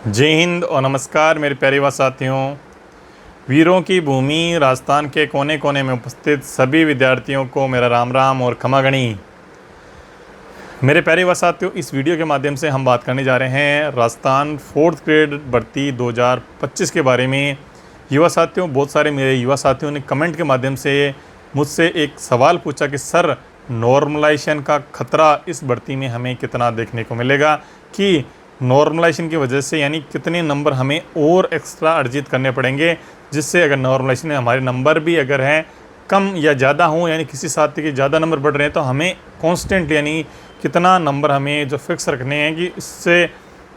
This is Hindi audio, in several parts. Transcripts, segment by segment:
जय हिंद और नमस्कार मेरे प्यारे व साथियों। वीरों की भूमि राजस्थान के कोने कोने में उपस्थित सभी विद्यार्थियों को मेरा राम राम और खमागणी। मेरे प्यारे व साथियों, इस वीडियो के माध्यम से हम बात करने जा रहे हैं राजस्थान 4th ग्रेड भर्ती 2025 के बारे में। युवा साथियों, बहुत सारे मेरे युवा साथियों ने कमेंट के माध्यम से मुझसे एक सवाल पूछा कि सर, नॉर्मलाइजेशन का खतरा इस भर्ती में हमें कितना देखने को मिलेगा, कि नॉर्मलाइजेशन की वजह से यानी कितने नंबर हमें और एक्स्ट्रा अर्जित करने पड़ेंगे, जिससे अगर नॉर्मलाइजेशन में हमारे नंबर भी अगर हैं कम या ज़्यादा हों, यानी किसी साथी के ज़्यादा नंबर बढ़ रहे हैं, तो हमें कांस्टेंट यानी कितना नंबर हमें जो फिक्स रखने हैं कि इससे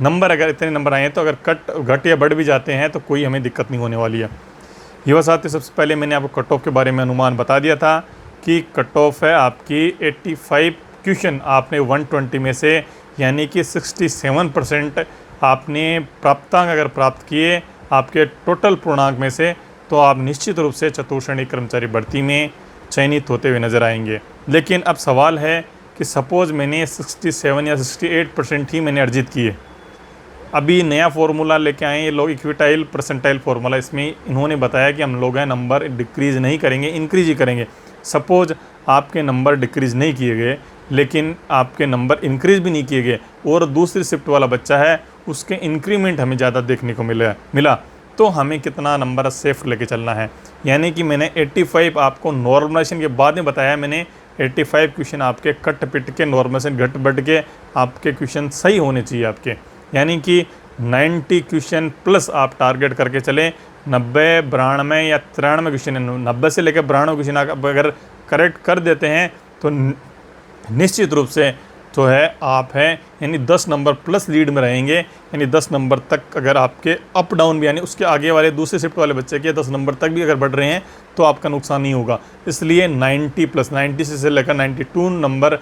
नंबर अगर इतने नंबर आए हैं तो अगर घट या बढ़ भी जाते हैं तो कोई हमें दिक्कत नहीं होने वाली है। युवा साथी, सबसे पहले मैंने आपको कट ऑफ के बारे में अनुमान बता दिया था कि कट ऑफ है आपकी 85 क्वेश्चन आपने 120 में से यानी कि 67% आपने प्राप्तांक अगर प्राप्त किए आपके टोटल पूर्णांक में से, तो आप निश्चित रूप से चतुर्श्रेणी कर्मचारी भर्ती में चयनित होते हुए नजर आएंगे। लेकिन अब सवाल है कि सपोज़ मैंने 67 या 68% ही मैंने अर्जित किए। अभी नया फॉर्मूला लेके आए ये लोग, इक्विटाइल परसेंटाइल फार्मूला। इसमें इन्होंने बताया कि हम लोग हैं नंबर डिक्रीज़ नहीं करेंगे, इंक्रीज ही करेंगे। सपोज़ आपके नंबर डिक्रीज़ नहीं किए गए लेकिन आपके नंबर इंक्रीज भी नहीं किए गए और दूसरी शिफ्ट वाला बच्चा है उसके इंक्रीमेंट हमें ज़्यादा देखने को मिला तो हमें कितना नंबर सेफ लेके चलना है। यानी कि मैंने 85 आपको नॉर्मलाइजेशन के बाद में बताया, मैंने 85 क्वेश्चन आपके कट पिट के नॉर्मलाइजेशन घट बढ़ के आपके क्वेश्चन सही होने चाहिए आपके, यानी कि 90 क्वेश्चन प्लस आप टारगेट करके चलें। 90, 92 या 93 क्वेश्चन, 90 से लेकर 92 क्वेश्चन आप अगर करेक्ट कर देते हैं तो निश्चित रूप से जो है आप हैं यानी 10 नंबर प्लस लीड में रहेंगे। यानी 10 नंबर तक अगर आपके अप डाउन भी यानी उसके आगे वाले दूसरे शिफ्ट वाले बच्चे के 10 नंबर तक भी अगर बढ़ रहे हैं तो आपका नुकसान नहीं होगा। इसलिए 90 प्लस 90 से लेकर 92 नंबर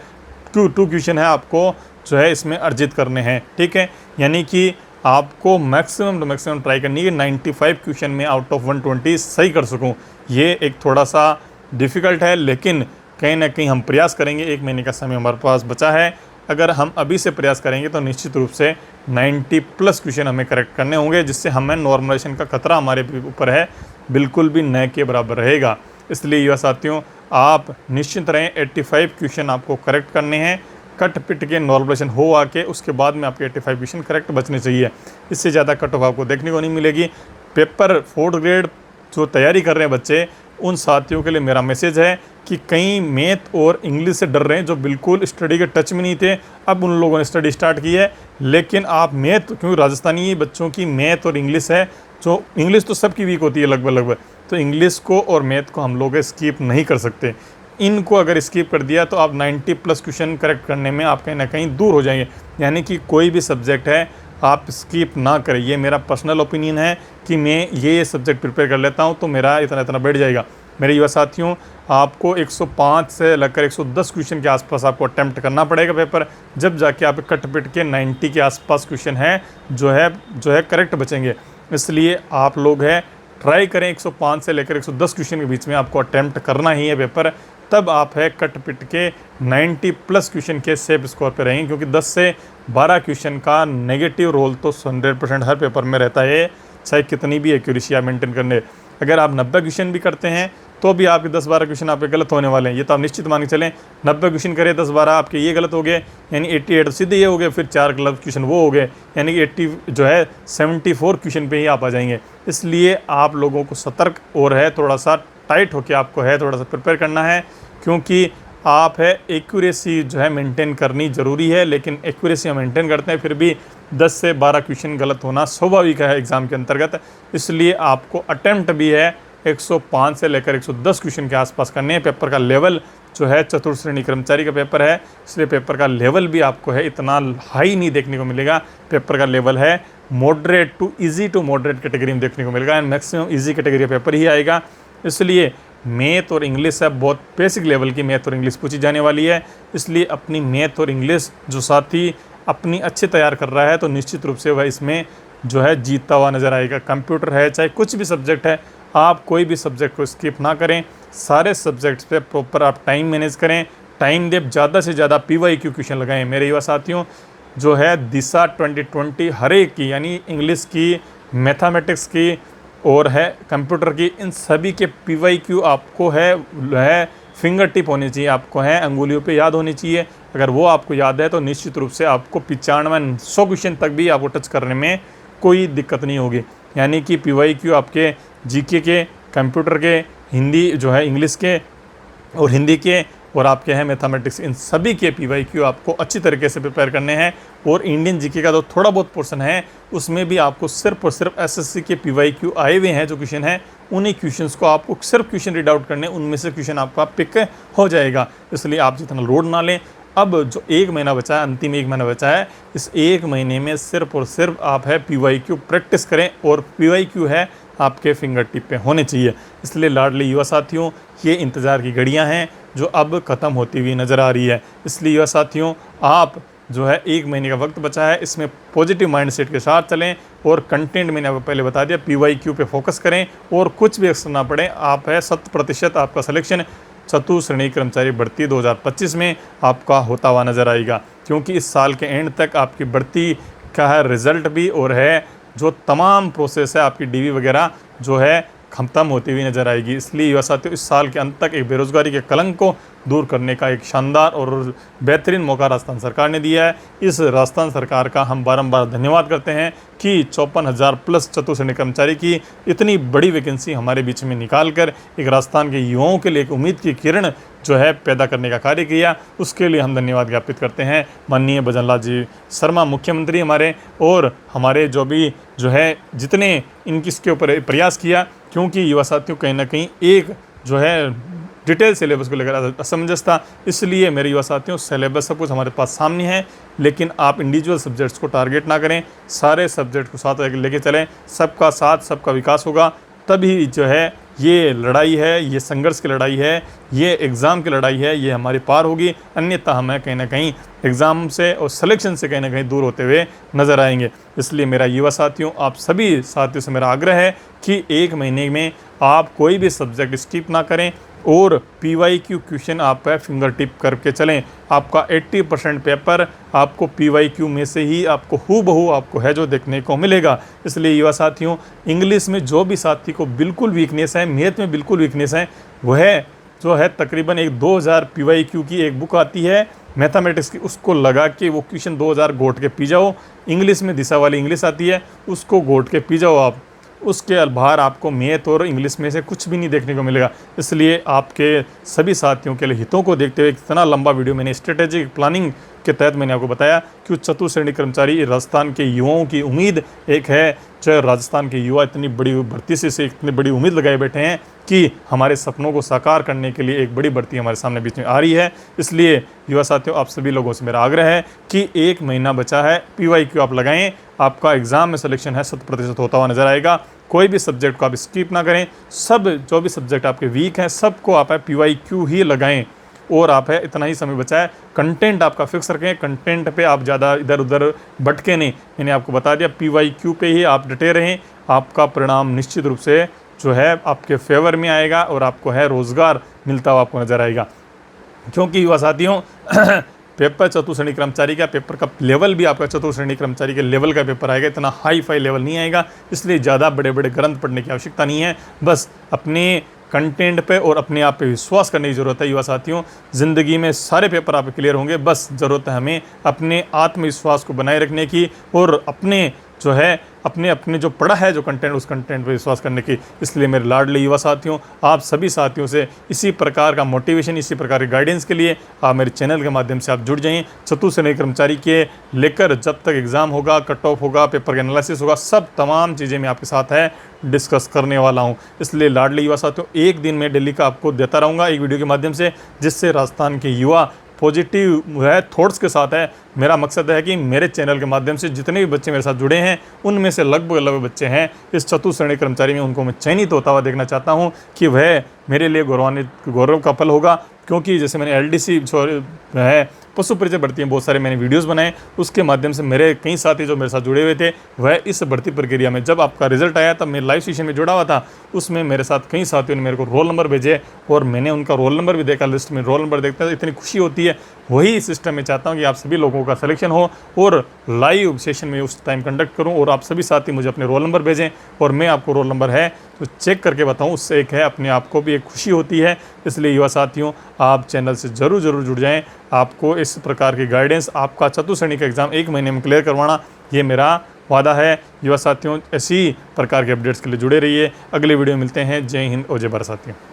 2 क्वेश्चन है आपको जो है इसमें अर्जित करने हैं। ठीक है, यानी कि आपको मैक्सिमम टू मैक्सिमम ट्राई करनी है 95 क्वेश्चन में आउट ऑफ 120 सही कर सकूं। ये एक थोड़ा सा डिफ़िकल्ट है, लेकिन कहीं ना कहीं हम प्रयास करेंगे। 1 महीने का समय हमारे पास बचा है, अगर हम अभी से प्रयास करेंगे तो निश्चित रूप से 90 प्लस क्वेश्चन हमें करेक्ट करने होंगे, जिससे हमें नॉर्मलाइजेशन का खतरा हमारे ऊपर है बिल्कुल भी न के बराबर रहेगा। इसलिए युवा साथियों, आप निश्चिंत रहें, 85 क्वेश्चन आपको करेक्ट करने हैं। कट पिट के नॉर्मलाइजेशन हो आके उसके बाद में आपके 85 क्वेश्चन करेक्ट बचने चाहिए। इससे ज़्यादा कट ऑफ आपको देखने को नहीं मिलेगी। पेपर 4th ग्रेड जो तैयारी कर रहे हैं बच्चे, उन साथियों के लिए मेरा मैसेज है कि कई मैथ और इंग्लिश से डर रहे हैं, जो बिल्कुल स्टडी के टच में नहीं थे, अब उन लोगों ने स्टडी स्टार्ट की है। लेकिन आप मैथ, क्योंकि राजस्थानी बच्चों की मैथ और इंग्लिश है, जो इंग्लिश तो सबकी वीक होती है लगभग, तो इंग्लिश को और मैथ को हम लोग स्किप नहीं कर सकते। इनको अगर स्किप कर दिया तो आप 90 प्लस क्वेश्चन करेक्ट करने में आप कहीं ना कहीं दूर हो जाएंगे। यानी कि कोई भी सब्जेक्ट है आप स्किप ना करें। ये मेरा पर्सनल ओपिनियन है कि मैं ये सब्जेक्ट प्रिपेयर कर लेता हूँ तो मेरा इतना इतना बढ़ जाएगा। मेरे युवा साथियों, आपको 105 से लगकर 110 क्वेश्चन के आसपास आपको अटैम्प्ट करना पड़ेगा पेपर, जब जाके आप कट पिट के 90 के आसपास क्वेश्चन है जो है करेक्ट बचेंगे। इसलिए आप लोग हैं ट्राई करें, 105 से लेकर 110 क्वेश्चन के बीच में आपको अटैम्प्ट करना ही है पेपर, तब आप है कट पिट के 90 प्लस क्वेश्चन के सेफ स्कोर पे रहेंगे। क्योंकि 10 से 12 क्वेश्चन का नेगेटिव रोल तो 100% हर पेपर में रहता है, चाहे कितनी भी एक्यूरेसी आप मेंटेन करने। अगर आप 90 क्वेश्चन भी करते हैं तो भी आपके 10-12 क्वेश्चन आपके गलत होने वाले हैं, ये तो आप निश्चित मान के चलें। 90 क्वेश्चन करें, 10-12 आपके ये गलत हो गए, यानी 88 तो सीधे ये हो गए, फिर 4 गलत क्वेश्चन वो हो गए, यानी कि 80 जो है 74 क्वेश्चन पे ही आप आ जाएंगे। इसलिए आप लोगों को सतर्क और है थोड़ा सा टाइट होकर आपको है थोड़ा सा प्रिपेयर करना है, क्योंकि आप है एक्यूरेसी जो है मेंटेन करनी ज़रूरी है। लेकिन एक्यूरेसी हम मेंटेन करते हैं फिर भी 10 से 12 क्वेश्चन गलत होना स्वाभाविक है एग्ज़ाम के अंतर्गत। इसलिए आपको अटैम्प्ट भी है 105 से लेकर 110 क्वेश्चन के आसपास करने हैं। पेपर का लेवल जो है चतुर्श्रेणी कर्मचारी का पेपर है, इसलिए पेपर का लेवल भी आपको है इतना हाई नहीं देखने को मिलेगा। पेपर का लेवल है moderate to easy to moderate category में देखने को मिलेगा, एंड मैक्सिमम इजी कैटेगरी का पेपर ही आएगा। इसलिए मैथ और इंग्लिश है बहुत बेसिक लेवल की मैथ और इंग्लिश पूछी जाने वाली है। इसलिए अपनी मैथ और इंग्लिश जो साथी अपनी अच्छे तैयार कर रहा है तो निश्चित रूप से वह इसमें जो है जीतता हुआ नज़र आएगा। कंप्यूटर है चाहे कुछ भी सब्जेक्ट है, आप कोई भी सब्जेक्ट को स्किप ना करें, सारे सब्जेक्ट्स पे प्रॉपर आप टाइम मैनेज करें, टाइम दें, ज़्यादा से ज़्यादा PYQ क्वेश्चन लगाएं। मेरे युवा साथियों, जो है दिशा 2020 हर एक की, यानी इंग्लिश की, मैथमेटिक्स की और है कंप्यूटर की, इन सभी के PYQ आपको है फिंगर टिप होनी चाहिए, आपको है अंगुलियों पे याद होनी चाहिए। अगर वो आपको याद है तो निश्चित रूप से आपको 95-100 क्वेश्चन तक भी आपको टच करने में कोई दिक्कत नहीं होगी। यानी कि PYQ आपके GK के, कंप्यूटर के, हिंदी जो है इंग्लिश के और हिंदी के, और आपके हैं मैथमेटिक्स, इन सभी के PYQ आपको अच्छी तरीके से प्रिपेयर करने हैं। और इंडियन GK का तो थोड़ा बहुत पोर्शन है, उसमें भी आपको सिर्फ और सिर्फ SSC के PYQ आए हुए हैं जो क्वेश्चन हैं, उन्हीं क्वेश्चंस को आपको सिर्फ क्वेश्चन रीड आउट करने, उनमें से क्वेश्चन आपका पिक हो जाएगा। इसलिए आप जितना लोड ना लें। अब जो 1 महीना बचा है, अंतिम 1 महीना बचा है, इस 1 महीने में सिर्फ और सिर्फ आप है PYQ प्रैक्टिस करें, और PYQ है आपके फिंगर टिप पे होने चाहिए। इसलिए लाडले युवा साथियों, ये इंतज़ार की घड़ियां हैं जो अब ख़त्म होती हुई नज़र आ रही है। इसलिए युवा साथियों, आप जो है 1 महीने का वक्त बचा है, इसमें पॉजिटिव माइंडसेट के साथ चलें, और कंटेंट मैंने आपको पहले बता दिया, PYQ पे फोकस करें, और कुछ भी अक्सर ना पड़े। आप है 100% आपका सिलेक्शन चतुश्रेणी कर्मचारी भर्ती 2025 में आपका होता हुआ नज़र आएगा, क्योंकि इस साल के एंड तक आपकी भर्ती का है रिज़ल्ट भी, और है जो तमाम प्रोसेस है आपकी DV वगैरह जो है खत्म होती हुई नज़र आएगी। इसलिए युवा साथियों, इस साल के अंत तक एक बेरोज़गारी के कलंक को दूर करने का एक शानदार और बेहतरीन मौका राजस्थान सरकार ने दिया है। इस राजस्थान सरकार का हम बारंबार धन्यवाद करते हैं कि 54,000 प्लस चतुश्रेणी कर्मचारी की इतनी बड़ी वैकेंसी हमारे बीच में निकाल कर एक राजस्थान के युवाओं के लिए एक उम्मीद की किरण जो है पैदा करने का कार्य किया। उसके लिए हम धन्यवाद ज्ञापित करते हैं माननीय भजनलाल जी शर्मा मुख्यमंत्री हमारे, और हमारे जो है जितने इसके ऊपर प्रयास किया, क्योंकि युवा साथियों कहीं ना कहीं एक जो है डिटेल सिलेबस को लेकर असमंजस था। इसलिए मेरे युवा साथियों, सिलेबस सब कुछ हमारे पास सामने है, लेकिन आप इंडिविजुअल सब्जेक्ट्स को टारगेट ना करें, सारे सब्जेक्ट को साथ लेके चलें। सबका साथ सबका विकास होगा, तभी जो है ये लड़ाई है, ये संघर्ष की लड़ाई है, ये एग्ज़ाम की लड़ाई है, ये हमारी पार होगी। अन्यथा हमें कहीं ना कहीं एग्ज़ाम से और सिलेक्शन से कहीं ना कहीं दूर होते हुए नज़र आएंगे। इसलिए मेरा युवा साथियों, आप सभी साथियों से मेरा आग्रह है कि 1 महीने में आप कोई भी सब्जेक्ट स्किप ना करें, और PYQ क्वेश्चन आप फिंगर टिप करके चलें। आपका 80% पेपर आपको PYQ में से ही आपको हूबहू आपको है जो देखने को मिलेगा। इसलिए युवा साथियों, इंग्लिश में जो भी साथी को बिल्कुल वीकनेस है, मैथ में बिल्कुल वीकनेस है, वह जो है तकरीबन एक 2000 PYQ की एक बुक आती है मैथमेटिक्स की, उसको लगा के वो क्वेश्चन 2000 गोट के पी जाओ। इंग्लिश में दिशा वाली इंग्लिश आती है, उसको गोट के पी जाओ आप। उसके बाहर आपको मैथ और इंग्लिश में से कुछ भी नहीं देखने को मिलेगा। इसलिए आपके सभी साथियों के लिए हितों को देखते हुए इतना लंबा वीडियो मैंने स्ट्रेटेजिक प्लानिंग के तहत मैंने आपको बताया कि चतुश्रेणी कर्मचारी राजस्थान के युवाओं की उम्मीद एक है। जो राजस्थान के युवा इतनी बड़ी भर्ती से इतनी बड़ी उम्मीद लगाए बैठे हैं कि हमारे सपनों को साकार करने के लिए एक बड़ी भर्ती हमारे सामने बीच में आ रही है। इसलिए युवा साथियों, आप सभी लोगों से मेरा आग्रह है कि 1 महीना बचा है, PYQ आप लगाएं, आपका एग्ज़ाम में सिलेक्शन है 100% होता हुआ नज़र आएगा। कोई भी सब्जेक्ट को आप स्किप ना करें, सब जो भी सब्जेक्ट आपके वीक हैं सबको आप PYQ ही लगाएं। और आप इतना ही समय बचा है, कंटेंट आपका फिक्स रखें, कंटेंट पे आप ज़्यादा इधर उधर भटके नहीं। मैंने आपको बता दिया, PYQ पे ही आप डटे रहें, आपका परिणाम निश्चित रूप से जो है आपके फेवर में आएगा, और आपको है रोज़गार मिलता हुआ आपको नज़र आएगा। क्योंकि युवा साथियों, पेपर चतुश्रेणी कर्मचारी का पेपर का लेवल भी आपका चतुश्रेणी कर्मचारी के लेवल का पेपर आएगा, इतना हाई फाई लेवल नहीं आएगा। इसलिए ज़्यादा बड़े बड़े ग्रंथ पढ़ने की आवश्यकता नहीं है, बस अपने कंटेंट पे और अपने आप पे विश्वास करने की ज़रूरत है। युवा साथियों, ज़िंदगी में सारे पेपर आप क्लियर होंगे, बस ज़रूरत है हमें अपने आत्मविश्वास को बनाए रखने की, और अपने जो है अपने जो पढ़ा है जो कंटेंट, उस कंटेंट पर विश्वास करने की। इसलिए मेरे लाडले युवा साथियों, आप सभी साथियों से इसी प्रकार का मोटिवेशन, इसी प्रकार के गाइडेंस के लिए आप मेरे चैनल के माध्यम से आप जुड़ जाएं। चतुश्रेणी कर्मचारी के लेकर जब तक एग्ज़ाम होगा, कट ऑफ होगा, पेपर का एनालिसिस होगा, सब तमाम चीज़ें मैं आपके साथ है डिस्कस करने वाला हूं। इसलिए लाडले युवा साथियों, एक दिन में डेली का आपको देता रहूँगा एक वीडियो के माध्यम से, जिससे राजस्थान के युवा पॉजिटिव है थॉट्स के साथ है। मेरा मकसद है कि मेरे चैनल के माध्यम से जितने भी बच्चे मेरे साथ जुड़े हैं, उनमें से लगभग बच्चे हैं इस चतुश्रेणी कर्मचारी में, उनको मैं चयनित होता हुआ देखना चाहता हूं कि वह मेरे लिए गौरव का पल होगा। क्योंकि जैसे मैंने LDC है पशु परिचय भर्ती में बहुत सारे मैंने वीडियोस बनाए, उसके माध्यम से मेरे कई साथी जो मेरे साथ जुड़े हुए थे वह इस भर्ती प्रक्रिया में, जब आपका रिजल्ट आया तब मैं लाइव सेशन में जुड़ा हुआ था, उसमें मेरे साथ कई साथियों ने मेरे को रोल नंबर भेजे और मैंने उनका रोल नंबर भी देखा। लिस्ट में रोल नंबर देखते हैं इतनी खुशी होती है। वही सिस्टम में चाहता हूँ कि आप सभी लोगों का सिलेक्शन हो और लाइव सेशन में उस टाइम कंडक्ट करूँ और आप सभी साथी मुझे अपने रोल नंबर भेजें और मैं आपको रोल नंबर है तो चेक करके बताऊँ। उससे एक है अपने आप को भी एक खुशी होती है। इसलिए युवा साथियों, आप चैनल से ज़रूर जुड़ जाएं। आपको इस प्रकार की गाइडेंस, आपका चतुश्रेणी का एग्ज़ाम 1 महीने में क्लियर करवाना, ये मेरा वादा है। युवा साथियों, ऐसी प्रकार के अपडेट्स के लिए जुड़े रहिए। अगले वीडियो में मिलते हैं। जय हिंद और जय भारत साथियों।